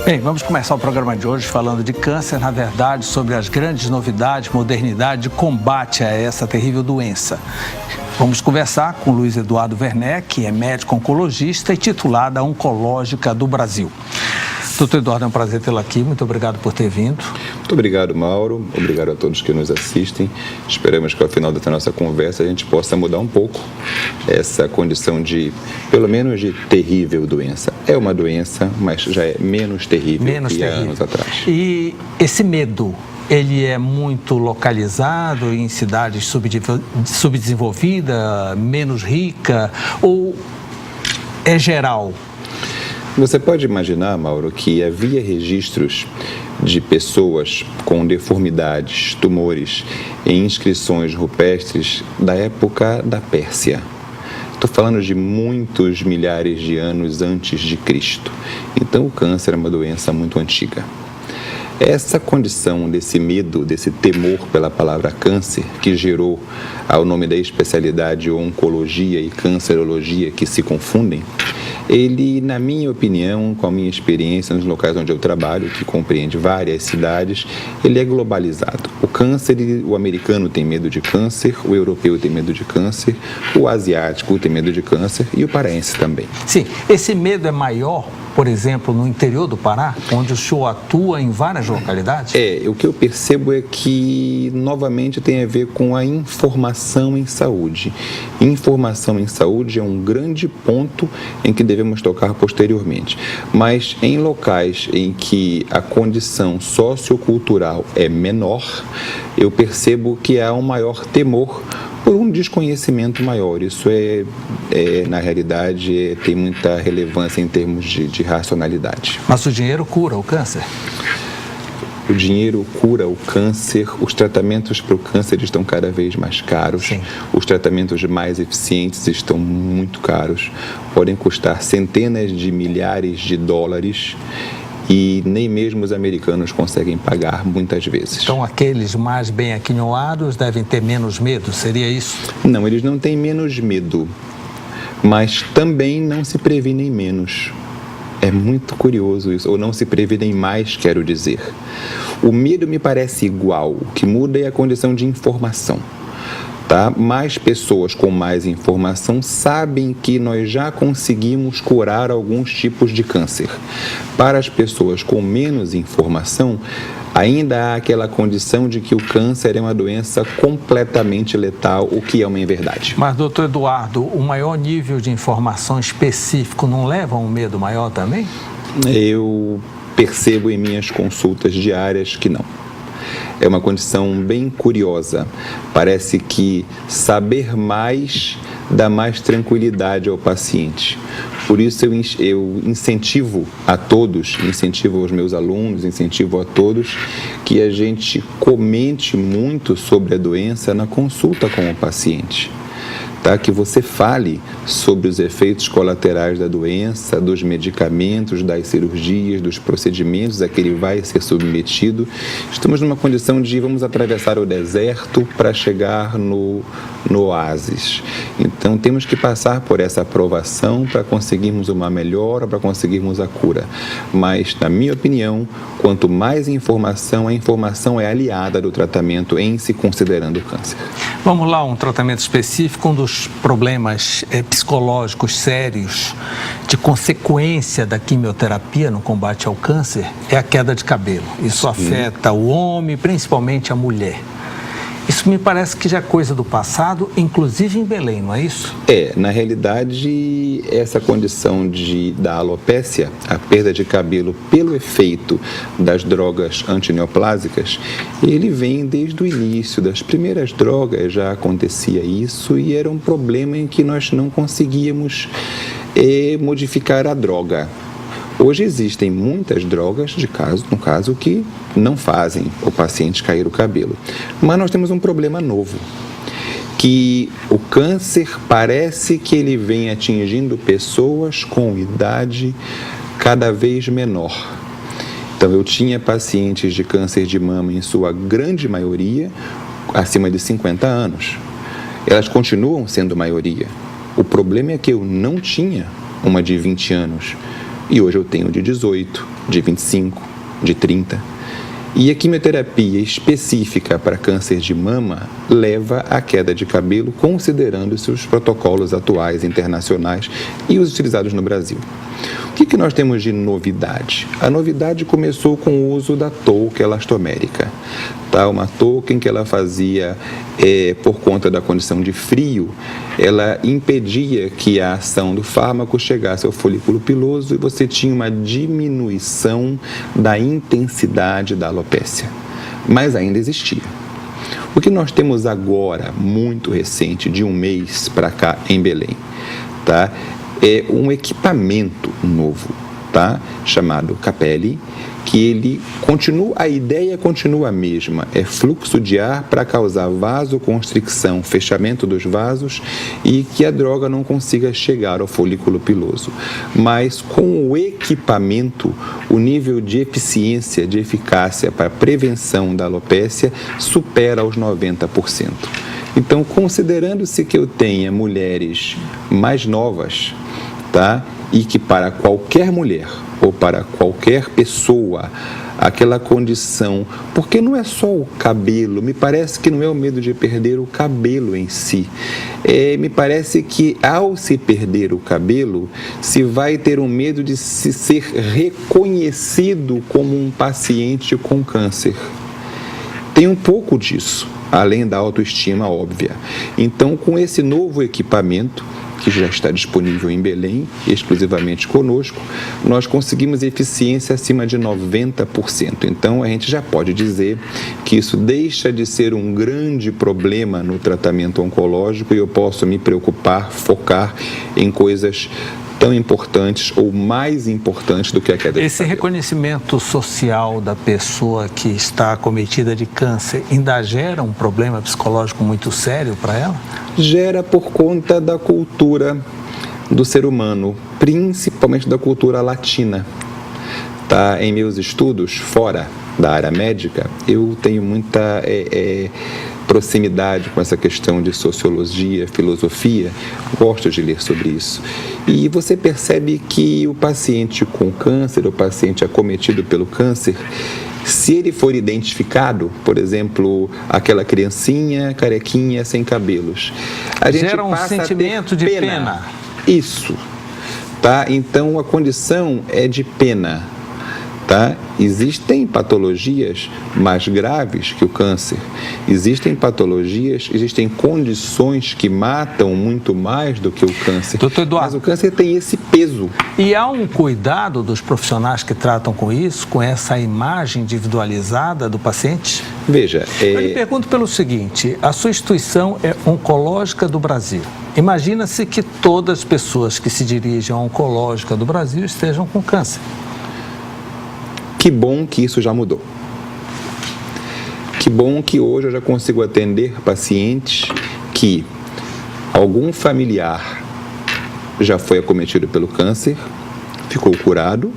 Bem, vamos começar o programa de hoje falando de câncer, na verdade, sobre as grandes novidades, modernidade de combate a essa terrível doença. Vamos conversar com Luiz Eduardo Werneck, que é médico oncologista e titular da Oncológica do Brasil. Doutor Eduardo, é um prazer tê-lo aqui. Muito obrigado por ter vindo. Muito obrigado, Mauro. Obrigado a todos que nos assistem. Esperamos que ao final dessa nossa conversa a gente possa mudar um pouco essa condição de, pelo menos, de terrível doença. É uma doença, mas já é menos terrível que há anos atrás. E esse medo, ele é muito localizado em cidades subdesenvolvidas, menos ricas, ou é geral? Você pode imaginar, Mauro, que havia registros de pessoas com deformidades, tumores em inscrições rupestres da época da Pérsia. Estou falando de muitos milhares de anos antes de Cristo. Então, o câncer é uma doença muito antiga. Essa condição desse medo, desse temor pela palavra câncer, que gerou ao nome da especialidade oncologia e cancerologia que se confundem, ele, na minha opinião, com a minha experiência nos locais onde eu trabalho, que compreende várias cidades, ele é globalizado. O câncer, o americano tem medo de câncer, o europeu tem medo de câncer, o asiático tem medo de câncer e o paraense também. Sim, esse medo é maior, por exemplo, no interior do Pará, onde o senhor atua em várias localidades? O que eu percebo é que, novamente, tem a ver com a informação em saúde. Informação em saúde é um grande ponto em que devemos tocar posteriormente. Mas em locais em que a condição sociocultural é menor, eu percebo que há um maior temor por um desconhecimento maior. Isso na realidade, tem muita relevância em termos de racionalidade. Mas o dinheiro cura o câncer? O dinheiro cura o câncer, os tratamentos para o câncer estão cada vez mais caros. Sim. Os tratamentos mais eficientes estão muito caros, podem custar centenas de milhares de dólares e nem mesmo os americanos conseguem pagar muitas vezes. Então, aqueles mais bem aquinhoados devem ter menos medo, seria isso? Não, eles não têm menos medo, mas também não se previnem menos. É muito curioso isso, ou não se previnem mais, quero dizer. O medo me parece igual, o que muda é a condição de informação. Tá? Mais pessoas com mais informação sabem que nós já conseguimos curar alguns tipos de câncer. Para as pessoas com menos informação, ainda há aquela condição de que o câncer é uma doença completamente letal, o que é uma inverdade. Mas, doutor Eduardo, o maior nível de informação específico não leva a um medo maior também? Eu percebo em minhas consultas diárias que não. É uma condição bem curiosa. Parece que saber mais dá mais tranquilidade ao paciente. Por isso eu incentivo a todos, incentivo aos meus alunos, incentivo a todos que a gente comente muito sobre a doença na consulta com o paciente. Tá? Que você fale sobre os efeitos colaterais da doença, dos medicamentos, das cirurgias, dos procedimentos a que ele vai ser submetido. Estamos numa condição de vamos atravessar o deserto para chegar no oásis. Então, temos que passar por essa aprovação para conseguirmos uma melhora, para conseguirmos a cura. Mas, na minha opinião, quanto mais informação, a informação é aliada do tratamento em se considerando o câncer. Vamos lá, um tratamento específico. Um dos problemas psicológicos sérios de consequência da quimioterapia no combate ao câncer é a queda de cabelo. Isso afeta o homem, principalmente a mulher. Isso me parece que já é coisa do passado, inclusive em Belém, não é isso? Na realidade, essa condição da alopécia, a perda de cabelo pelo efeito das drogas antineoplásicas, ele vem desde o início das primeiras drogas, já acontecia isso e era um problema em que nós não conseguíamos modificar a droga. Hoje existem muitas drogas, no caso, que não fazem o paciente cair o cabelo. Mas nós temos um problema novo, que o câncer parece que ele vem atingindo pessoas com idade cada vez menor. Então, eu tinha pacientes de câncer de mama, em sua grande maioria, acima de 50 anos. Elas continuam sendo maioria. O problema é que eu não tinha uma de 20 anos e hoje eu tenho de 18, de 25, de 30. E a quimioterapia específica para câncer de mama leva à queda de cabelo, considerando-se os protocolos atuais internacionais e os utilizados no Brasil. O que nós temos de novidade? A novidade começou com o uso da touca elastomérica. Uma touca em que ela fazia, por conta da condição de frio, ela impedia que a ação do fármaco chegasse ao folículo piloso e você tinha uma diminuição da intensidade da alopécia. Mas ainda existia. O que nós temos agora, muito recente, de um mês para cá em Belém, é um equipamento novo, chamado Capelli, que ele continua, a ideia continua a mesma, é fluxo de ar para causar vasoconstricção, fechamento dos vasos e que a droga não consiga chegar ao folículo piloso. Mas com o equipamento, o nível de eficiência, de eficácia para prevenção da alopécia supera os 90%. Então, considerando-se que eu tenha mulheres mais novas, e que para qualquer mulher ou para qualquer pessoa, aquela condição, porque não é só o cabelo, me parece que não é o medo de perder o cabelo em si, me parece que ao se perder o cabelo, se vai ter um medo de se ser reconhecido como um paciente com câncer. Tem um pouco disso, além da autoestima óbvia. Então, com esse novo equipamento, que já está disponível em Belém, exclusivamente conosco, nós conseguimos eficiência acima de 90%. Então, a gente já pode dizer que isso deixa de ser um grande problema no tratamento oncológico e eu posso me preocupar, focar em coisas tão importantes ou mais importantes do que a queda de cabelo. Esse reconhecimento social da pessoa que está acometida de câncer ainda gera um problema psicológico muito sério para ela? Gera por conta da cultura do ser humano, principalmente da cultura latina. Em meus estudos fora da área médica, eu tenho muita proximidade com essa questão de sociologia, filosofia, gosto de ler sobre isso. E você percebe que o paciente com câncer, o paciente acometido pelo câncer, se ele for identificado, por exemplo, aquela criancinha carequinha sem cabelos, a gente gera um passa sentimento a ter de pena. Isso, Então a condição é de pena. Existem patologias mais graves que o câncer, existem patologias, existem condições que matam muito mais do que o câncer. Doutor Eduardo, mas o câncer tem esse peso. E há um cuidado dos profissionais que tratam com isso, com essa imagem individualizada do paciente? Veja, eu lhe pergunto pelo seguinte, a sua instituição é Oncológica do Brasil. Imagina-se que todas as pessoas que se dirigem à Oncológica do Brasil estejam com câncer. Que bom que isso já mudou. Que bom que hoje eu já consigo atender pacientes que algum familiar já foi acometido pelo câncer, ficou curado,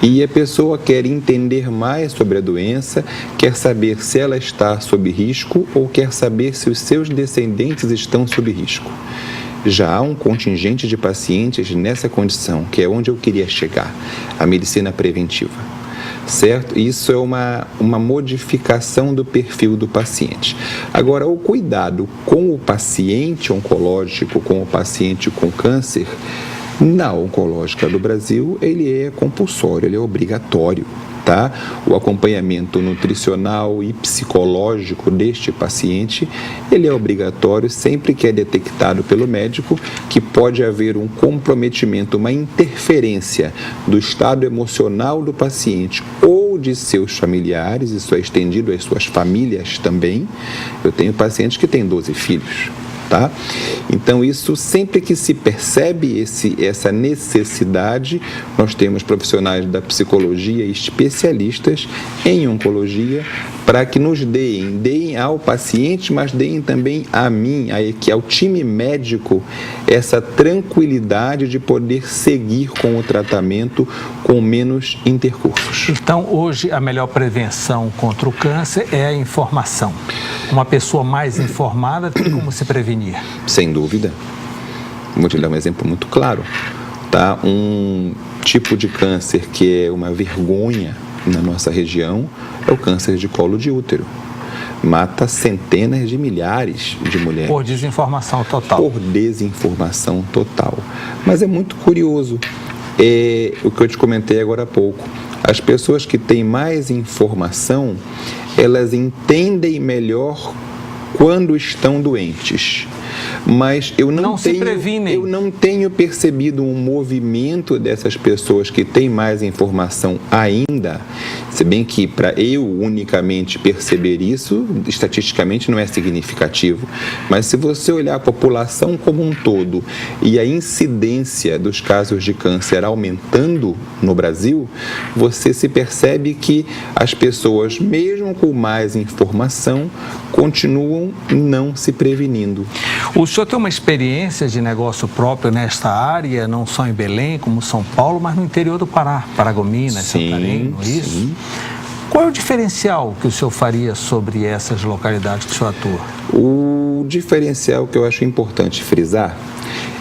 e a pessoa quer entender mais sobre a doença, quer saber se ela está sob risco ou quer saber se os seus descendentes estão sob risco. Já há um contingente de pacientes nessa condição, que é onde eu queria chegar, a medicina preventiva. Certo? Isso é uma modificação do perfil do paciente. Agora, o cuidado com o paciente oncológico, com o paciente com câncer, na Oncológica do Brasil, ele é compulsório, ele é obrigatório. O acompanhamento nutricional e psicológico deste paciente, ele é obrigatório sempre que é detectado pelo médico que pode haver um comprometimento, uma interferência do estado emocional do paciente ou de seus familiares, isso é estendido às suas famílias também. Eu tenho pacientes que têm 12 filhos. tá? Então, isso sempre que se percebe essa necessidade, nós temos profissionais da psicologia especialistas em oncologia para que nos deem ao paciente, mas deem também a mim, ao time médico, essa tranquilidade de poder seguir com o tratamento com menos intercursos. Então, hoje, a melhor prevenção contra o câncer é a informação. Uma pessoa mais informada tem como se prevenir? Sem dúvida. Vou te dar um exemplo muito claro. Tá? Um tipo de câncer que é uma vergonha na nossa região é o câncer de colo de útero. Mata centenas de milhares de mulheres. Por desinformação total. Por desinformação total. Mas é muito curioso. O que eu te comentei agora há pouco. As pessoas que têm mais informação, elas entendem melhor quando estão doentes. Mas eu não tenho percebido um movimento dessas pessoas que têm mais informação ainda, se bem que para eu unicamente perceber isso, estatisticamente não é significativo, mas se você olhar a população como um todo e a incidência dos casos de câncer aumentando no Brasil, você se percebe que as pessoas, mesmo com mais informação, continuam não se prevenindo. O senhor tem uma experiência de negócio próprio nesta área, não só em Belém, como São Paulo, mas no interior do Pará, Paragominas, Santarém, não é isso? Sim. Qual é o diferencial que o senhor faria sobre essas localidades que o senhor atua? O diferencial que eu acho importante frisar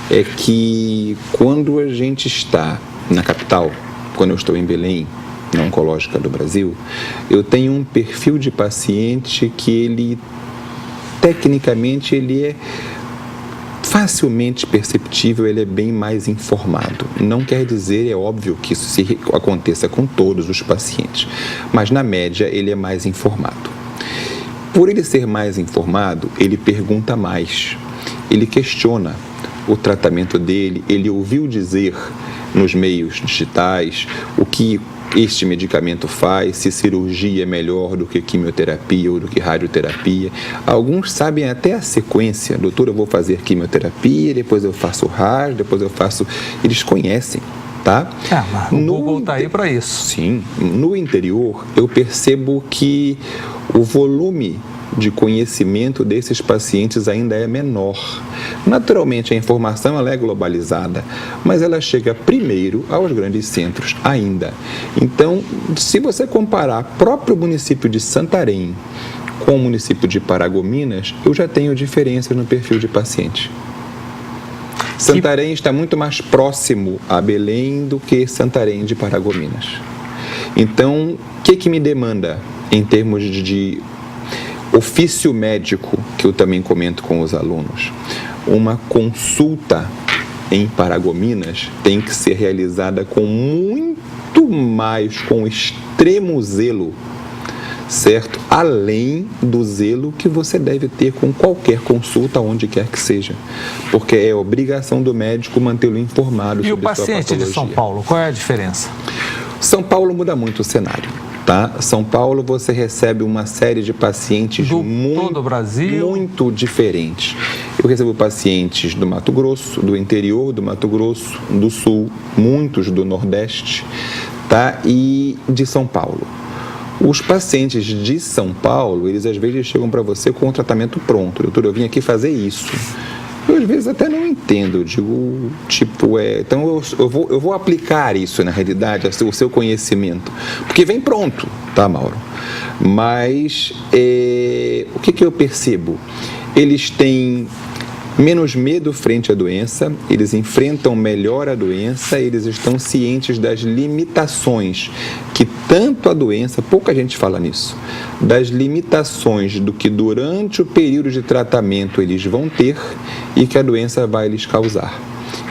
é que quando a gente está na capital, quando eu estou em Belém, na Oncológica do Brasil, eu tenho um perfil de paciente que ele, tecnicamente, ele é facilmente perceptível, ele é bem mais informado. Não quer dizer, é óbvio, que isso aconteça com todos os pacientes, mas na média ele é mais informado. Por ele ser mais informado, ele pergunta mais, ele questiona o tratamento dele, ele ouviu dizer nos meios digitais o que este medicamento faz, se cirurgia é melhor do que quimioterapia ou do que radioterapia. Alguns sabem até a sequência. Doutor, eu vou fazer quimioterapia, depois eu faço rádio, depois eu faço... Eles conhecem, tá? Mas o Google está aí para isso. Sim. No interior, eu percebo que o volume de conhecimento desses pacientes ainda é menor. Naturalmente, a informação ela é globalizada, mas ela chega primeiro aos grandes centros ainda. Então, se você comparar o próprio município de Santarém com o município de Paragominas, eu já tenho diferenças no perfil de paciente. Santarém está muito mais próximo a Belém do que Santarém de Paragominas. Então, o que me demanda em termos de ofício médico, que eu também comento com os alunos? Uma consulta em Paragominas tem que ser realizada com extremo zelo, certo? Além do zelo que você deve ter com qualquer consulta, onde quer que seja, porque é obrigação do médico mantê-lo informado sobre sua patologia. E o paciente de São Paulo, qual é a diferença? São Paulo muda muito o cenário. Tá? São Paulo, você recebe uma série de pacientes todo o Brasil, muito diferentes. Eu recebo pacientes do Mato Grosso, do interior do Mato Grosso, do Sul, muitos do Nordeste, tá? E de São Paulo. Os pacientes de São Paulo, eles às vezes chegam para você com o tratamento pronto. Doutor, eu vim aqui fazer isso. Eu às vezes até não entendo, eu digo, então eu vou aplicar isso na realidade, o seu conhecimento, porque vem pronto, tá, Mauro? Mas o que eu percebo? Eles têm menos medo frente à doença, eles enfrentam melhor a doença, eles estão cientes das limitações que tanto a doença, pouca gente fala nisso, das limitações do que durante o período de tratamento eles vão ter e que a doença vai lhes causar,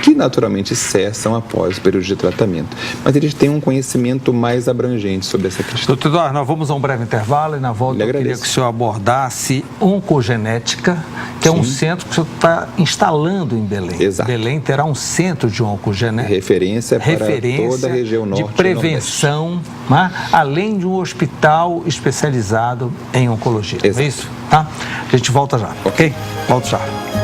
que naturalmente cessam após o período de tratamento. Mas eles têm um conhecimento mais abrangente sobre essa questão. Doutor Eduardo, nós vamos a um breve intervalo e na volta eu queria que o senhor abordasse oncogenética, que é um centro que o senhor está instalando em Belém. Exato. Belém terá um centro de oncogenética. Referência para toda a região norte de prevenção, né? Além de um hospital especializado em oncologia. Exato. É isso? Tá? A gente volta já, ok? Volto já.